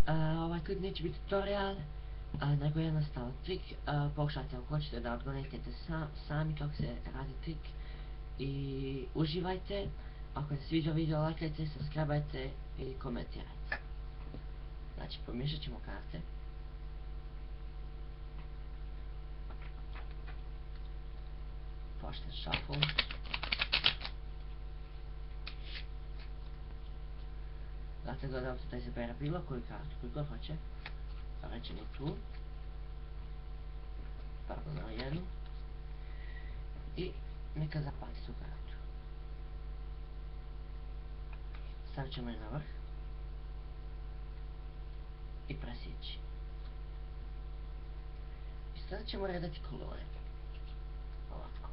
Ovaj klip neće biti tutorial, nego jednostavan trik. Pokušajte ako hoćete da odgonetite sami kako se radi trik. I uživajte. Ako se sviđa video, lajkajte, subscribeajte i komentirajte. Znači, pomiješat ćemo karte. Pošten shuffle. Znate da ovdje da izabere bilo koju kartu koju god hoće. Rećemo tu. Pardon, na jednu. I neka zapati tu kartu. Stavit ćemo je na vrh. I presjeći. I sada ćemo redati kolore. Ovako.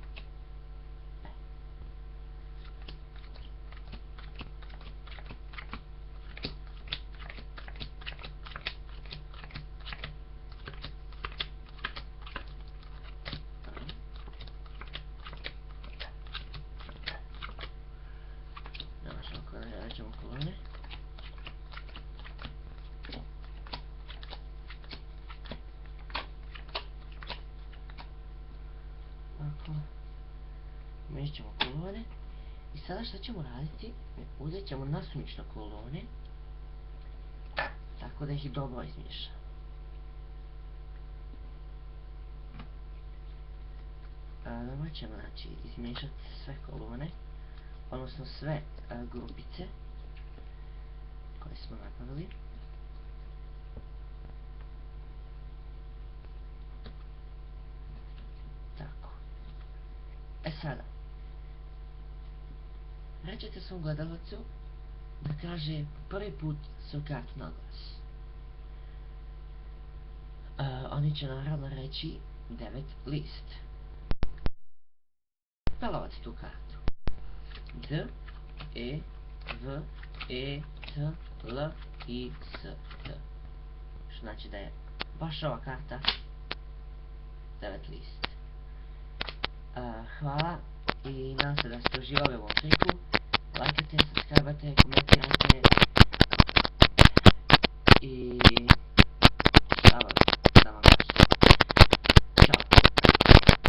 Rećemo kolone. Ovako. Miješat ćemo kolone. I sada što ćemo raditi? Uzet ćemo nasumično kolone. Tako da ih dobro izmiješamo. Dobro ćemo znači izmiješati sve kolone. Odnosno sve grupice koje smo napravili. Tako. Sada. Rećete svom gledalcu da kaže prvi put su kartu na glas. Oni će naravno reći 9 list. Spelovati tu kartu. D, E, V, E, T, L, I, S, T. Što znači da je baš ova karta 9 list. Hvala i nadam se da ste uživali u ovom triku. Lajkajte, subscribeajte, komentirajte.